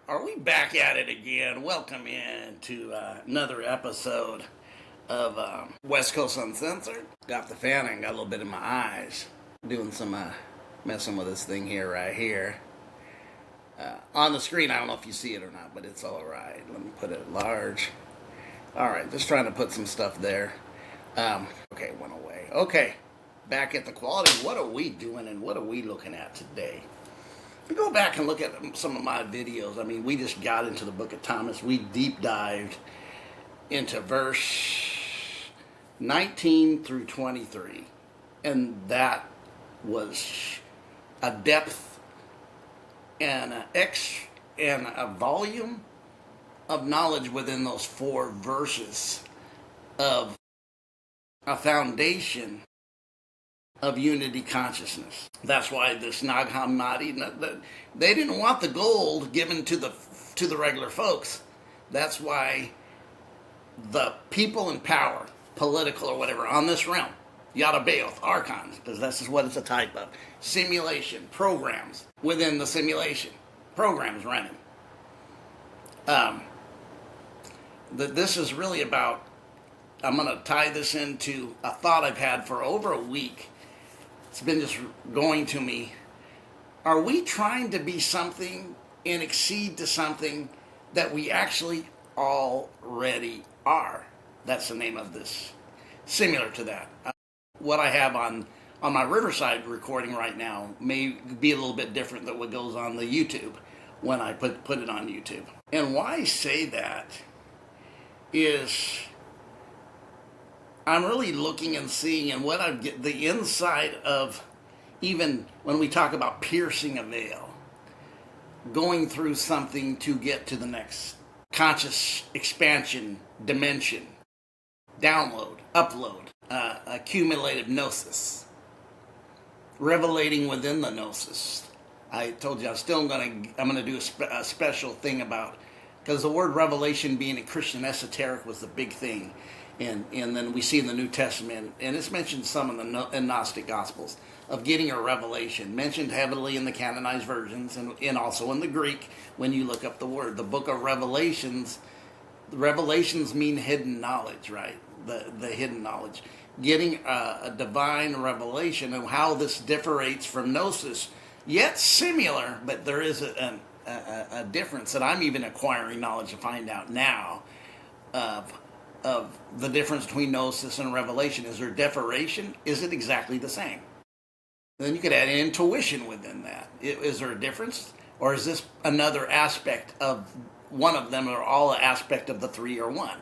Are we back at it again? Welcome in to another episode of West Coast Uncensored. Got the fan and got a little bit in my eyes. Doing some messing with this thing here, right here. On the screen, I don't know if you see it or not, but it's alright. Let me put it large. Alright, just trying to put some stuff there. Okay, it went away. Okay, back at the quality. What are we doing and what are we looking at today? If you go back and look at some of my videos, I mean, we just got into the book of Thomas. We deep dived into verse 19 through 23. And that was a depth and a volume of knowledge within those 4 verses of a foundation of unity consciousness. That's why this Nag Hammadi, they didn't want the gold given to the regular folks. That's why the people in power, political or whatever, on this realm, Yada-Baoth, archons, because this is what it's a type of, simulation, programs within the simulation, programs running. This is really about, I'm going to tie this into a thought I've had for over a week. It's been just going to me. Are we trying to be something and exceed to something that we actually already are? That's the name of this. Similar to that. What I have on my Riverside recording right now may be a little bit different than what goes on the YouTube when I put it on YouTube. And why I say that is I'm really looking and seeing, and what I get the inside of, even when we talk about piercing a veil, going through something to get to the next conscious expansion dimension, download, upload, accumulative gnosis, revelating within the gnosis. I told you I'm gonna do a special thing about, because the word revelation being a Christian esoteric was the big thing. And then we see in the New Testament, and it's mentioned some in the gnostic gospels, of getting a revelation, mentioned heavily in the canonized versions and also in the Greek when you look up the word. The book of Revelations, revelations mean hidden knowledge, right? The hidden knowledge. Getting a divine revelation of how this differates from gnosis, yet similar, but there is a difference that I'm even acquiring knowledge to find out now of the difference between gnosis and revelation. Is there differation? Is it exactly the same? Then you could add intuition within that. Is there a difference? Or is this another aspect of one of them, or all aspect of the 3 or 1?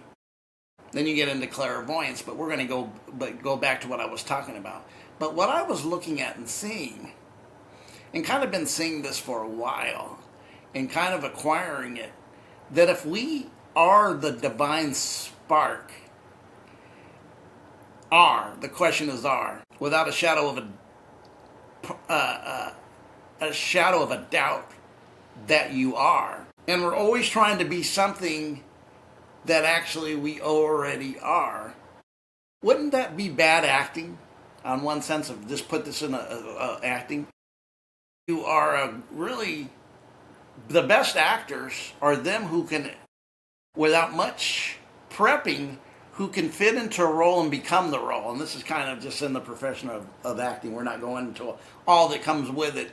Then you get into clairvoyance, but we're going to go back to what I was talking about. But what I was looking at and seeing, and kind of been seeing this for a while, and kind of acquiring it, that if we are the divine spark, the question is without a shadow of a doubt that you are. And we're always trying to be something that actually we already are. Wouldn't that be bad acting? On one sense of just put this in acting. You are really, the best actors are them who can, without much prepping, who can fit into a role and become the role. And this is kind of just in the profession of acting. We're not going into all that comes with it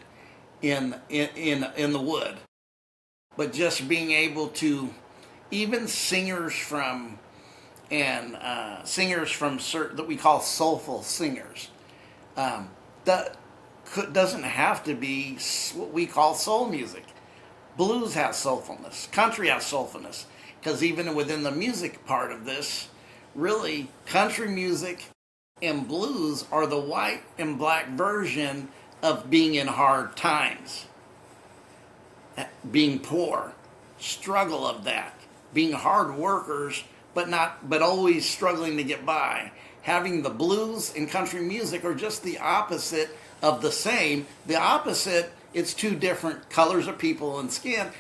in the wood. But just being able to, even singers from certain that we call soulful singers, that doesn't have to be what we call soul music. Blues has soulfulness. Country has soulfulness. Because even within the music part of this, really, country music and blues are the white and black version of being in hard times. Being poor. Struggle of that. Being hard workers, but always struggling to get by. Having the blues and country music are just the opposite of the same. The opposite, it's 2 different colors of people and skin.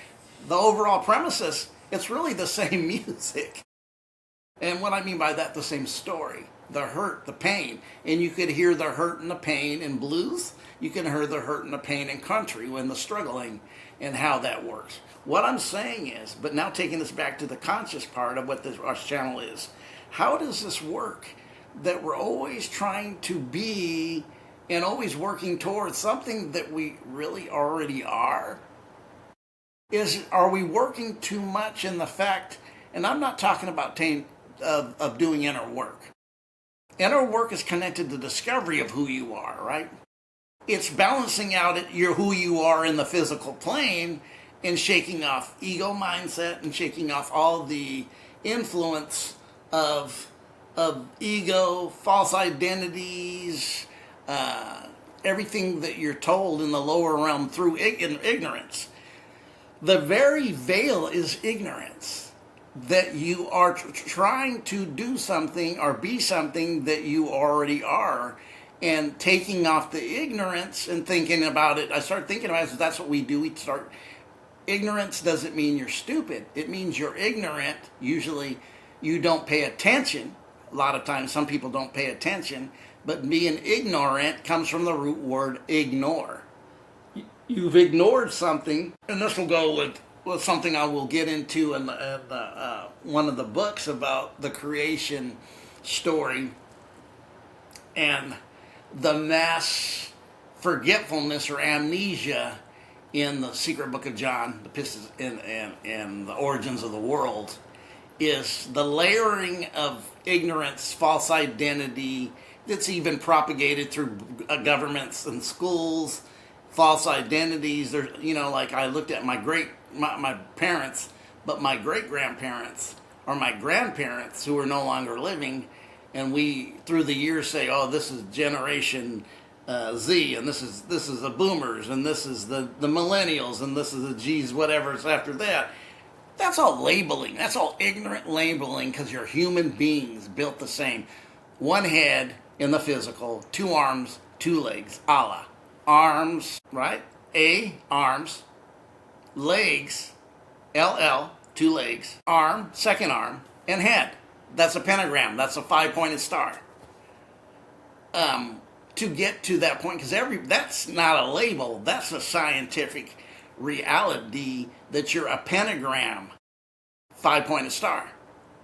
The overall premises, it's really the same music. And what I mean by that, the same story. The hurt, the pain. And you could hear the hurt and the pain in blues. You can hear the hurt and the pain in country when the struggling. and how that works. What I'm saying is, but now taking this back to the conscious part of what this our channel is, how does this work? That we're always trying to be and always working towards something that we really already are? Are we working too much in the fact, and I'm not talking about of doing inner work. Inner work is connected to discovery of who you are, right? It's balancing out who you are in the physical plane and shaking off ego mindset and shaking off all the influence of ego, false identities, everything that you're told in the lower realm through ignorance. The very veil is ignorance. That you are trying to do something or be something that you already are, and taking off the ignorance and thinking about it. I start thinking about it. That's what we do. Ignorance doesn't mean you're stupid. It means you're ignorant. Usually you don't pay attention. A lot of times some people don't pay attention, but being ignorant comes from the root word ignore. You've ignored something, and this will go with something I will get into in one of the books about the creation story and the mass forgetfulness or amnesia in the Secret Book of John, the Pisces and the Origins of the World, is the layering of ignorance, false identity that's even propagated through governments and schools, false identities. There's, like I looked at my parents, but my great-grandparents or my grandparents who are no longer living, and we through the years say, oh, this is generation Z, and this is the boomers, and this is the millennials, and this is the G's, whatever's after that. That's all labeling. That's all ignorant labeling, because you're human beings built the same. One head in the physical, 2 arms, 2 legs, Allah. Arms, right? A, arms. Legs, LL, 2 legs. Arm, second arm, and head. That's a pentagram. That's a 5-pointed star. To get to that point, because that's not a label. That's a scientific reality that you're a pentagram, 5-pointed star.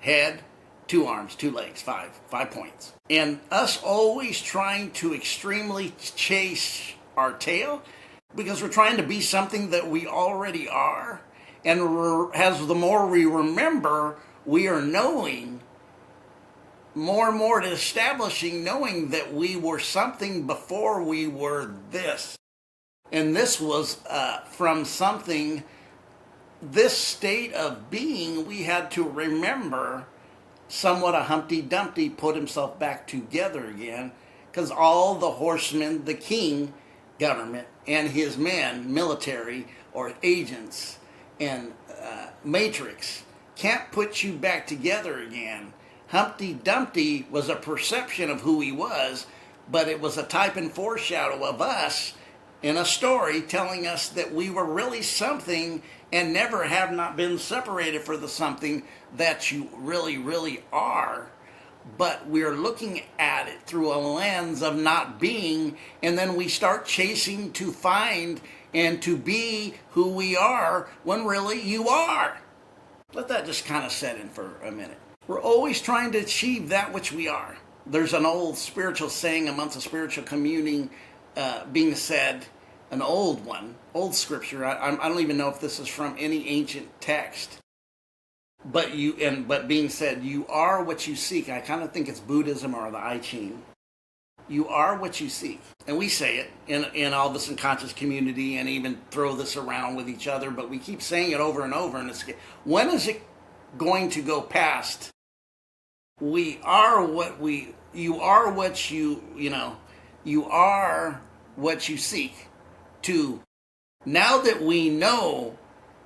Head, 2 arms, 2 legs, 5 points. And us always trying to extremely chase our tail because we're trying to be something that we already are. And as the more we remember, we are knowing more and more, establishing knowing that we were something before we were this. And this was from something, this state of being, we had to remember somewhat a Humpty Dumpty put himself back together again, because all the horsemen, the king, government, and his men, military or agents, and matrix, can't put you back together again. Humpty Dumpty was a perception of who he was, but it was a type and foreshadow of us in a story telling us that we were really something and never have not been separated for the something that you really, really are. But we're looking at it through a lens of not being, and then we start chasing to find and to be who we are when really you are. Let that just kind of set in for a minute. We're always trying to achieve that which we are. There's an old spiritual saying amongst the spiritual community being said, an old one, old scripture. I don't even know if this is from any ancient text. But being said, you are what you seek. I kind of think it's Buddhism or the I Ching. You are what you seek. And we say it in all this unconscious community and even throw this around with each other, but we keep saying it over and over. And when is it going to go past? You are what you are what you seek, to now that we know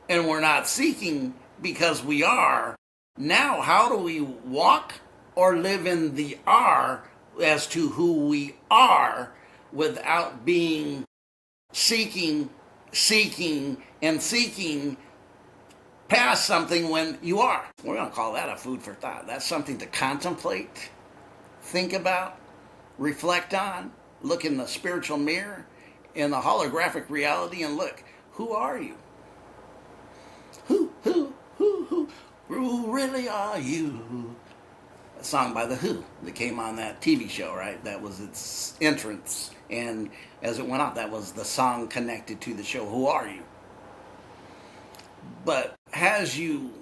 and we're not seeking because we are, now how do we walk or live in the are as to who we are without being seeking past something when you are? We're going to call that a food for thought. That's something to contemplate, think about, reflect on, look in the spiritual mirror, in the holographic reality, and look, who are you? really are you? A song by The Who that came on that TV show, right? That was its entrance. And as it went on, that was the song connected to the show, Who Are You? But as you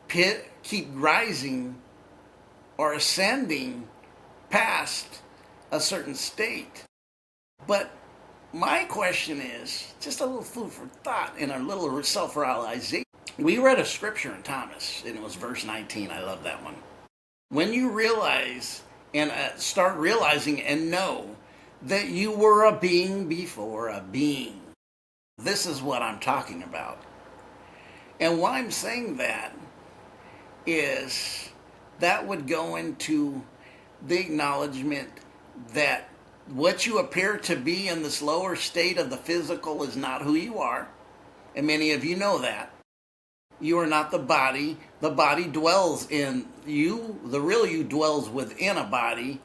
keep rising or ascending past a certain state. But my question is, just a little food for thought and a little self-realization. We read a scripture in Thomas, and it was verse 19. I love that one. When you realize and start realizing and know that you were a being before a being. This is what I'm talking about. And why I'm saying that is that would go into the acknowledgement that what you appear to be in this lower state of the physical is not who you are. And many of you know that. You are not the body. The body dwells in you. The real you dwells within a body,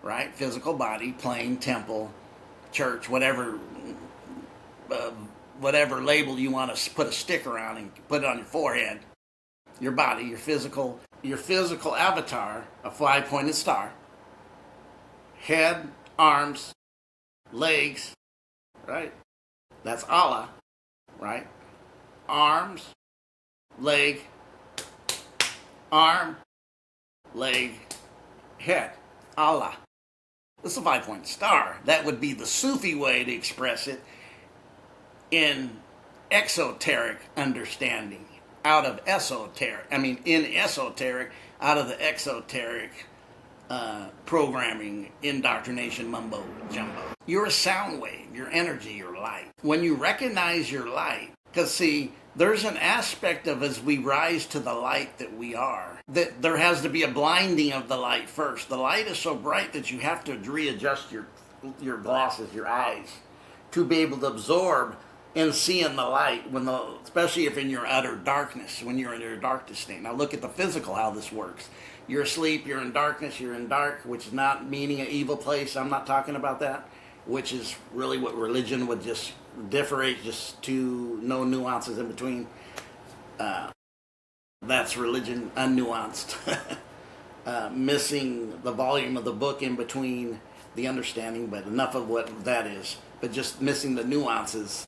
right? Physical body, plane, temple, church, whatever label you want to put a sticker on and put it on your forehead. Your body, your physical avatar, a 5-pointed star. Head, arms, legs, right? That's Allah, right? Arms, leg, arm, leg, head. Allah. This is a 5-point star. That would be the Sufi way to express it in exoteric understanding. Out of esoteric. In esoteric, out of the exoteric programming, indoctrination, mumbo jumbo. You're a sound wave, your energy, your light. When you recognize your light, because see, there's an aspect of as we rise to the light that we are, that there has to be a blinding of the light first. The light is so bright that you have to readjust your glasses, your eyes, to be able to absorb and see in the light, especially if in your utter darkness, when you're in your darkest state. Now look at the physical, how this works. You're asleep, you're in darkness, you're in dark, which is not meaning an evil place. I'm not talking about that, which is really what religion would just differentiate, just to no nuances in between. That's religion unnuanced. Missing the volume of the book in between the understanding, but enough of what that is. But just missing the nuances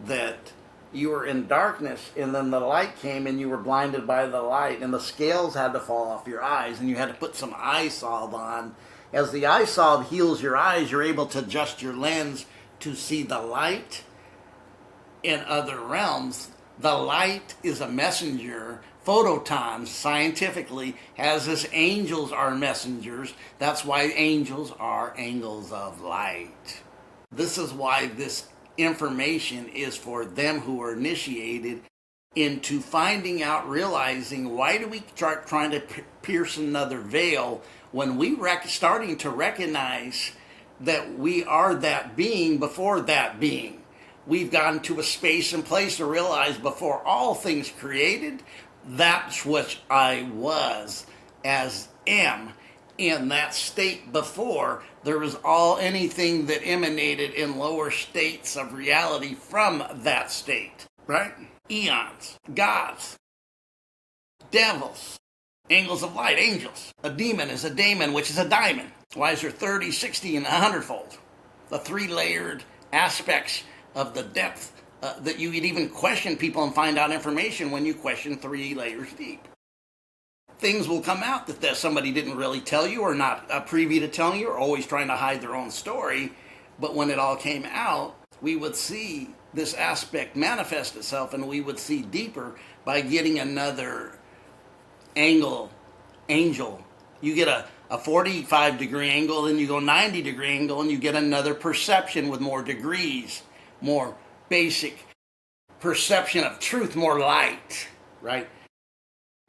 that you were in darkness and then the light came and you were blinded by the light and the scales had to fall off your eyes and you had to put some eye salve on. As the eye salve heals your eyes, you're able to adjust your lens to see the light in other realms. The light is a messenger. Photons, scientifically, as angels are messengers. That's why angels are angels of light. This is why this information is for them who are initiated into finding out, realizing, why do we start trying to pierce another veil when we starting to recognize that we are that being before that being. We've gotten to a space and place to realize before all things created, that's what I was, as am. In that state before, there was anything that emanated in lower states of reality from that state, right? Eons, gods, devils, angels of light, angels. A demon is a daemon, which is a diamond. Why is there 30, 60, and 100-fold? The 3-layered aspects of the depth that you could even question people and find out information when you question 3 layers deep. Things will come out that somebody didn't really tell you or not privy to telling you or always trying to hide their own story. But when it all came out, we would see this aspect manifest itself and we would see deeper by getting another angel. You get a 45-degree angle, then you go 90-degree angle, and you get another perception with more degrees, more basic perception of truth, more light, right?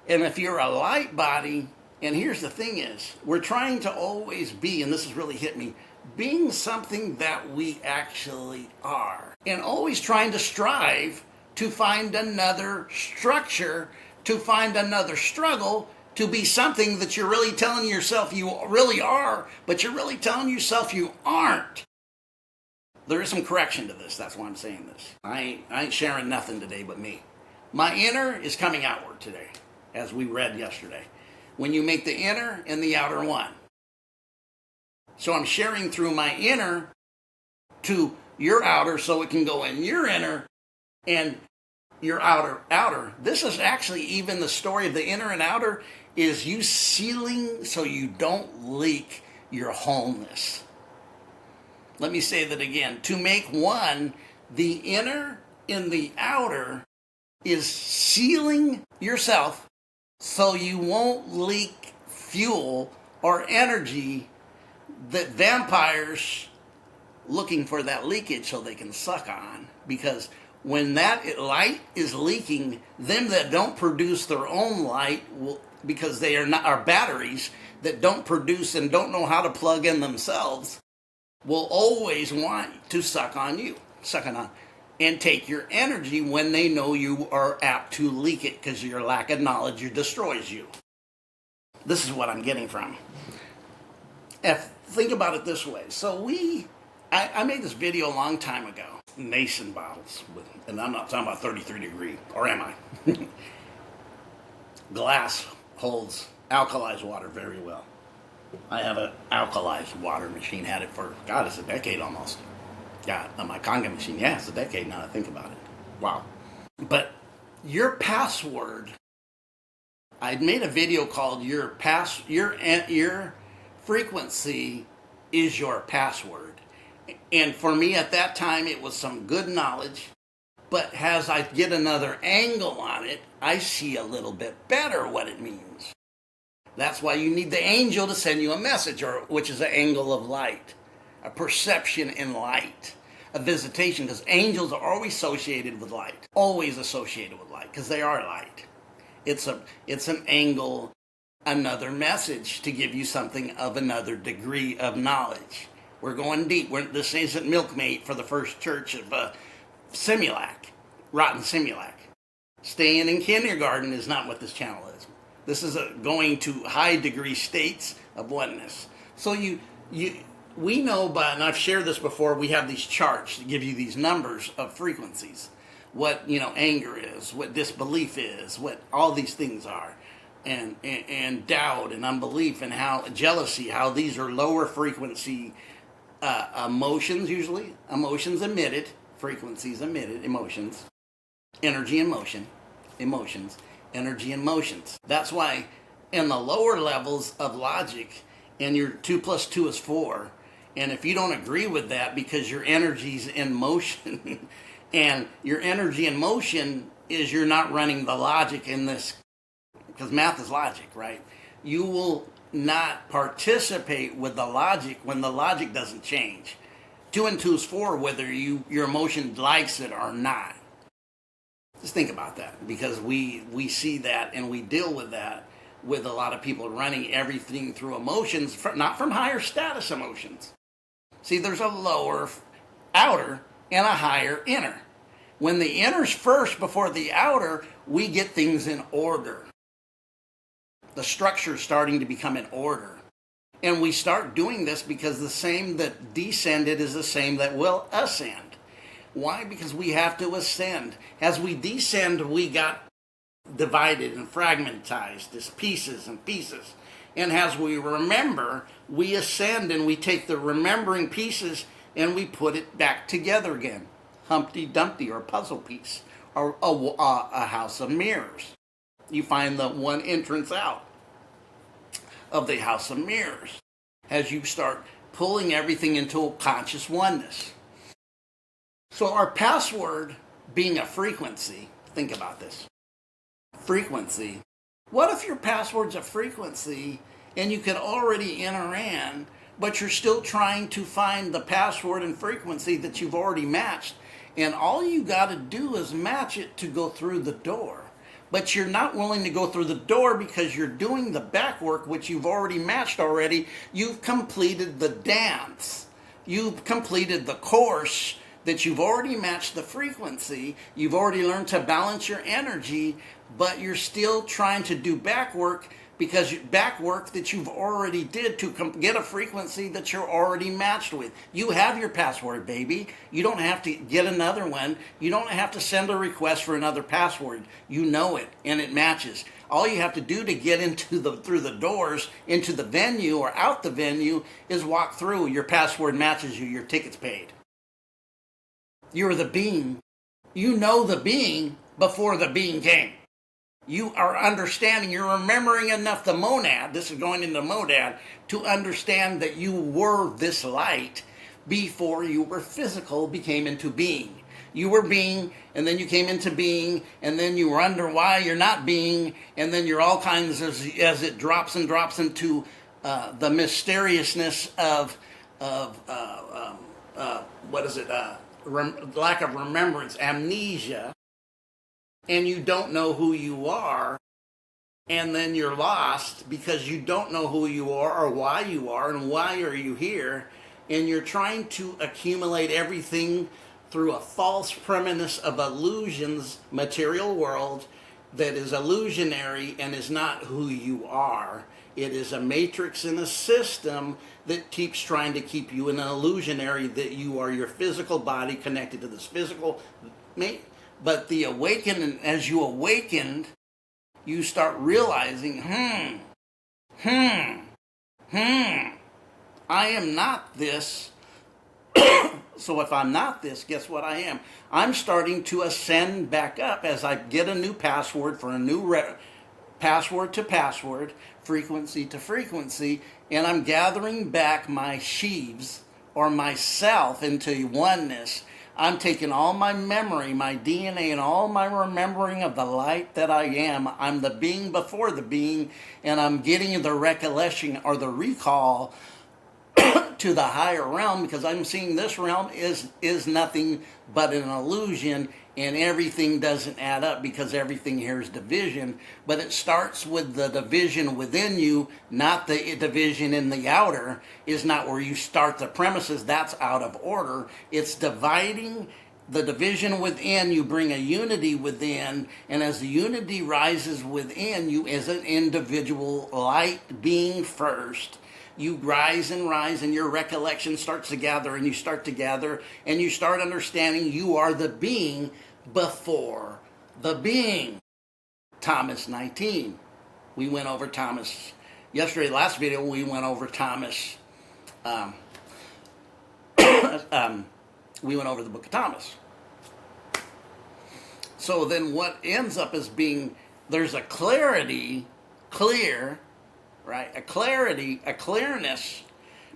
And if you're a light body, and here's the thing is, we're trying to always be, and this has really hit me, being something that we actually are. And always trying to strive to find another structure, to find another struggle, to be something that you're really telling yourself you really are, but you're really telling yourself you aren't. There is some correction to this, that's why I'm saying this. I ain't sharing nothing today but me. My inner is coming outward today. as we read yesterday. When you make the inner and the outer one. So I'm sharing through my inner to your outer so it can go in your inner and your outer. This is actually even the story of the inner and outer is you sealing so you don't leak your wholeness. Let me say that again. To make one, the inner and the outer is sealing yourself so you won't leak fuel or energy that vampires looking for that leakage so they can suck on. Because when that light is leaking, them that don't produce their own light will, because they are batteries that don't produce and don't know how to plug in themselves, will always want to suck on, and take your energy when they know you are apt to leak it because your lack of knowledge destroys you. This is what I'm getting from. Think about it this way. So I made this video a long time ago. Mason bottles, and I'm not talking about 33 degree, or am I? Glass holds alkalized water very well. I have an alkalized water machine, had it for, God, it's a decade almost. Yeah, my Conga machine, yeah, it's a decade now that I think about it. Wow. But your password, I made a video called your frequency is your password. And for me at that time, it was some good knowledge. But as I get another angle on it, I see a little bit better what it means. That's why you need the angel to send you a message, which is an angle of light, a perception in light, a visitation, because angels are always associated with light, because they are light. It's an angle, another message to give you something of another degree of knowledge. We're going deep. This isn't Milkmaid for the first church of Simulac, Rotten Simulac. Staying in kindergarten is not what this channel is. This is going to high degree states of oneness. So we know, and I've shared this before, we have these charts that give you these numbers of frequencies. What, anger is, what disbelief is, what all these things are. And doubt and unbelief and how jealousy, how these are lower frequency emotions usually. Emotions emitted, frequencies emitted, emotions. Energy and motion, emotions. Energy and motions. That's why in the lower levels of logic, and your 2 + 2 is 4, and if you don't agree with that because your energy's in motion, and your energy in motion is you're not running the logic in this, because math is logic, right? You will not participate with the logic when the logic doesn't change. 2 and 2 is 4, whether your emotion likes it or not. Just think about that, because we see that and we deal with that with a lot of people running everything through emotions, not from higher status emotions. See, there's a lower outer and a higher inner. When the inner's first before the outer, we get things in order. The structure is starting to become in order. And we start doing this because the same that descended is the same that will ascend. Why? Because we have to ascend. As we descend, we got divided and fragmentized as pieces and pieces. And as we remember, we ascend and we take the remembering pieces and we put it back together again. Humpty Dumpty, or a puzzle piece, or a house of mirrors. You find the one entrance out of the house of mirrors as you start pulling everything into a conscious oneness. So our password being a frequency, think about this. Frequency. What if your password's a frequency and you could already enter in, but you're still trying to find the password and frequency that you've already matched, and all you got to do is match it to go through the door. But you're not willing to go through the door because you're doing the back work, which you've already matched already. You've completed the dance. You've completed the course that you've already matched the frequency. You've already learned to balance your energy, but you're still trying to do back work because back work that you've already did to get a frequency that you're already matched with. You have your password, baby. You don't have to get another one. You don't have to send a request for another password. You know it, and it matches. All you have to do to get into through the doors into the venue or out the venue is walk through. Your password matches you. Your ticket's paid. You're the being. You know the being before the being came. You are understanding, you're remembering enough the monad, this is going into monad, to understand that you were this light before you were physical, became into being. You were being, and then you came into being, and then you wonder why you're not being, and then you're all kinds as it drops and drops into the mysteriousness of what is it? Lack of remembrance, amnesia. And you don't know who you are, and then you're lost because you don't know who you are or why you are and why are you here, and you're trying to accumulate everything through a false premise of illusions, material world that is illusionary and is not who you are. It is a matrix and a system that keeps trying to keep you in an illusionary that you are your physical body connected to this physical. But the awakening, as you awakened, you start realizing, I am not this. So if I'm not this, guess what I am? I'm starting to ascend back up as I get a new password for a new password to password, frequency to frequency, and I'm gathering back my sheaves or myself into oneness. I'm taking all my memory, my DNA, and all my remembering of the light that I am. I'm the being before the being, and I'm getting the recollection or the recall to the higher realm, because I'm seeing this realm is nothing but an illusion, and everything doesn't add up because everything here is division. But it starts with the division within you, not the division in the outer. Is not where you start the premises. That's out of order. It's dividing the division within. You bring a unity within, and as the unity rises within you as an individual light being first, you rise, and your recollection starts to gather, and you start to gather, and you start understanding you are the being before the being. Thomas 19. We went over Thomas. Yesterday, last video, we went over Thomas. We went over the book of Thomas. So then what ends up as being, there's a clarity, clear, right? A clarity, a clearness,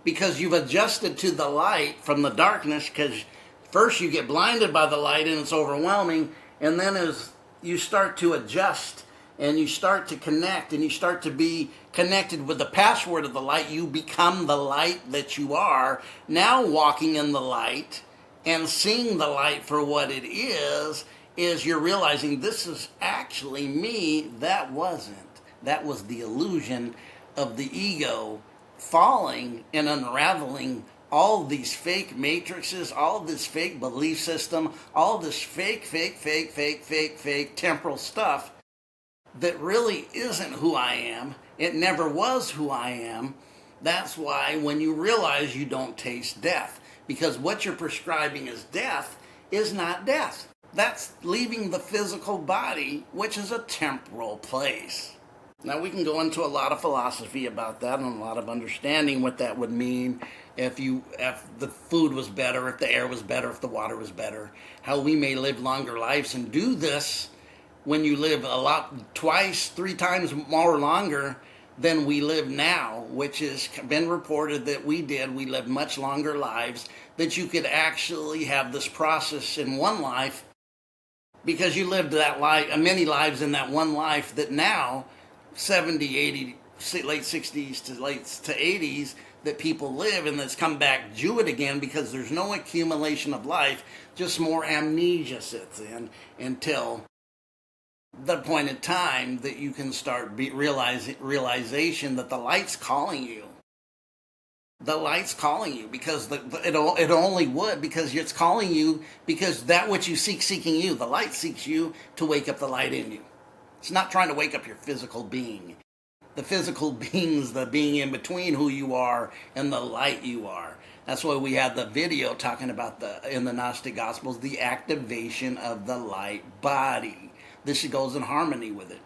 because you've adjusted to the light from the darkness, because first you get blinded by the light and it's overwhelming, and then as you start to adjust and you start to connect and you start to be connected with the password of the light, you become the light that you are, now walking in the light and seeing the light for what it is you're realizing this is actually me. That wasn't. That was the illusion of the ego falling and unraveling all these fake matrices, all this fake belief system, all this fake temporal stuff that really isn't who I am. It never was who I am. That's why when you realize you don't taste death, because what you're prescribing as death is not death. That's leaving the physical body, which is a temporal place. Now, we can go into a lot of philosophy about that and a lot of understanding what that would mean if the food was better, if the air was better, if the water was better, how we may live longer lives and do this when you live twice, 3 times more longer than we live now, which has been reported that we lived much longer lives, that you could actually have this process in one life because you lived that life, many lives in that one life, that now 70, 80, late 60s to 80s that people live, and that's come back Jew it again because there's no accumulation of life, just more amnesia sits in until the point in time that you can start realization that the light's calling you. The light's calling you because it only would, because it's calling you, because that which you seeking you. The light seeks you to wake up the light in you. It's not trying to wake up your physical being. the physical beings, the being in between who you are and the light you are. That's why we have the video talking about in the Gnostic Gospels, the activation of the light body. This goes in harmony with it.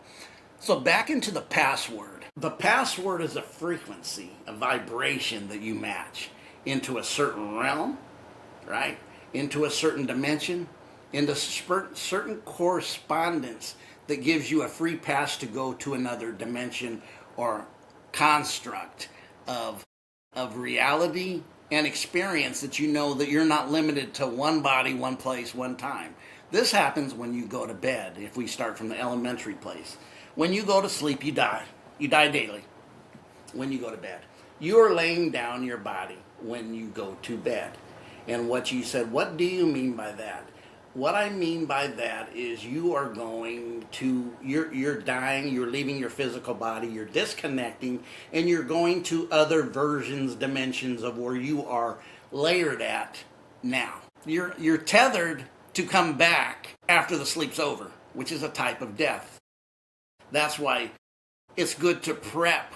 So back into the password. The password is a frequency, a vibration that you match into a certain realm, right? Into a certain dimension, into certain correspondence that gives you a free pass to go to another dimension or construct of reality and experience, that you know that you're not limited to one body, one place, one time. This happens when you go to bed, if we start from the elementary place. When you go to sleep, you die. You die daily when you go to bed. You are laying down your body when you go to bed. And what you said, what do you mean by that? What I mean by that is you are going to, you're dying, you're leaving your physical body, you're disconnecting, and you're going to other versions, dimensions of where you are layered at now. You're tethered to come back after the sleep's over, which is a type of death. That's why it's good to prep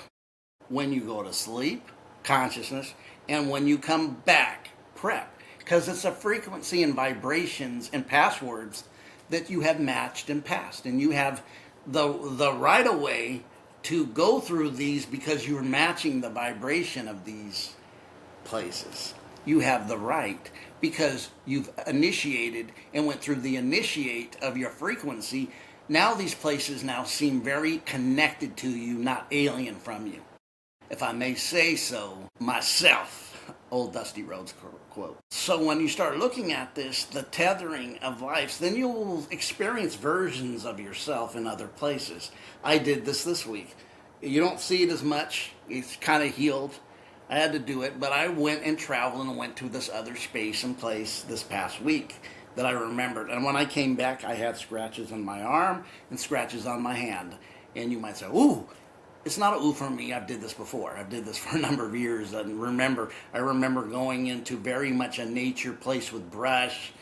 when you go to sleep, consciousness, and when you come back, prep. Because it's a frequency and vibrations and passwords that you have matched and passed. And you have the right of way to go through these because you're matching the vibration of these places. You have the right because you've initiated and went through the initiate of your frequency. Now these places now seem very connected to you, not alien from you. If I may say so myself. Old Dusty Rhodes quote. So when you start looking at this, the tethering of lives, then you will experience versions of yourself in other places. I did this week. You don't see it as much. It's kind of healed. I had to do it, but I went and traveled and went to this other space and place this past week that I remembered. And when I came back, I had scratches on my arm and scratches on my hand. And you might say, ooh, it's not a ooh for me. I've did this before. I've did this for a number of years. And I remember going into very much a nature place with brush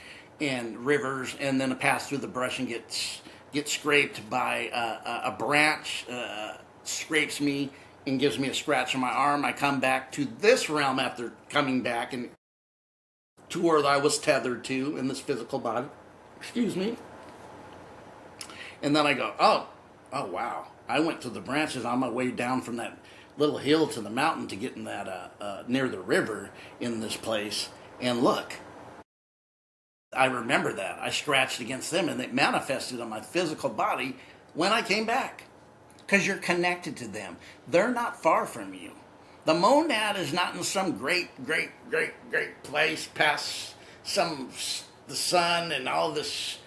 and rivers, and then I pass through the brush and get scraped by a branch, scrapes me and gives me a scratch on my arm. I come back to this realm after coming back and to where I was tethered to in this physical body. Excuse me. And then I go, oh wow. I went to the branches on my way down from that little hill to the mountain to get in that near the river in this place. And look, I remember that. I scratched against them and it manifested on my physical body when I came back. Because you're connected to them. They're not far from you. The monad is not in some great place past the sun and all this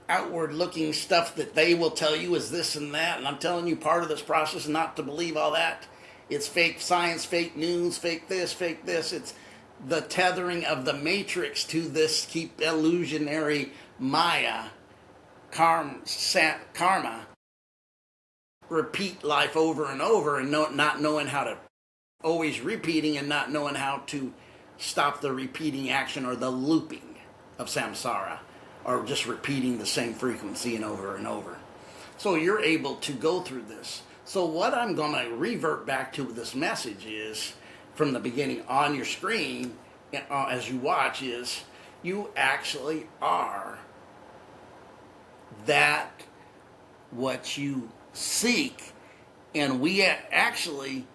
outward looking stuff that they will tell you is this and that. And I'm telling you, part of this process is not to believe all that. It's fake science, fake news, fake this, fake this. It's the tethering of the matrix to this keep illusionary Maya, karma, repeat life over and over and not knowing how to, always repeating and not knowing how to stop the repeating action or the looping of samsara, or just repeating the same frequency and over. So you're able to go through this. So what I'm going to revert back to with this message is, from the beginning on your screen, as you watch, is you actually are that what you seek. And we actually,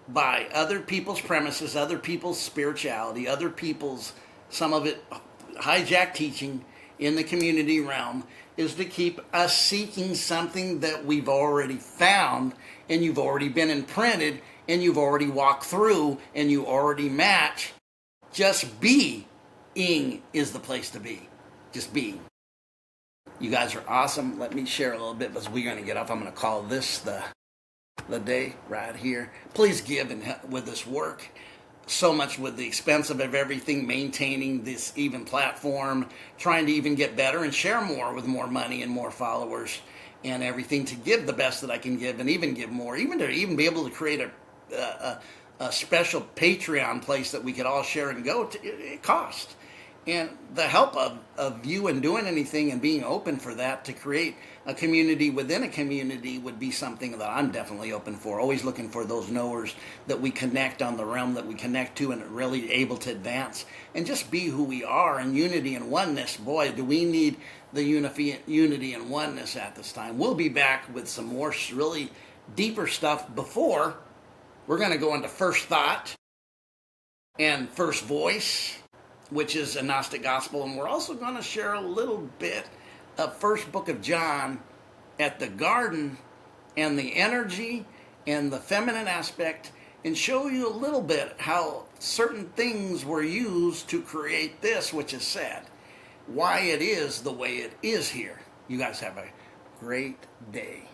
by other people's premises, other people's spirituality, other people's, some of it hijacked teaching, in the community realm, is to keep us seeking something that we've already found and you've already been imprinted and you've already walked through and you already match. Just being is the place to be. Just being. You guys are awesome. Let me share a little bit because we're going to get off. I'm going to call this the day right here. Please give and help with this work. So much with the expense of everything, maintaining this even platform, trying to even get better and share more with more money and more followers and everything, to give the best that I can give and even give more, even to even be able to create a special Patreon place that we could all share and go to. It costs. And the help of you in doing anything and being open for that to create a community within a community would be something that I'm definitely open for. Always looking for those knowers that we connect on the realm that we connect to and really able to advance and just be who we are in unity and oneness. Boy, do we need the unity and oneness at this time. We'll be back with some more really deeper stuff before we're going to go into first thought and first voice, which is a Gnostic gospel, and we're also going to share a little bit of first book of John at the garden and the energy and the feminine aspect, and show you a little bit how certain things were used to create this, which is said, why it is the way it is here. You guys have a great day.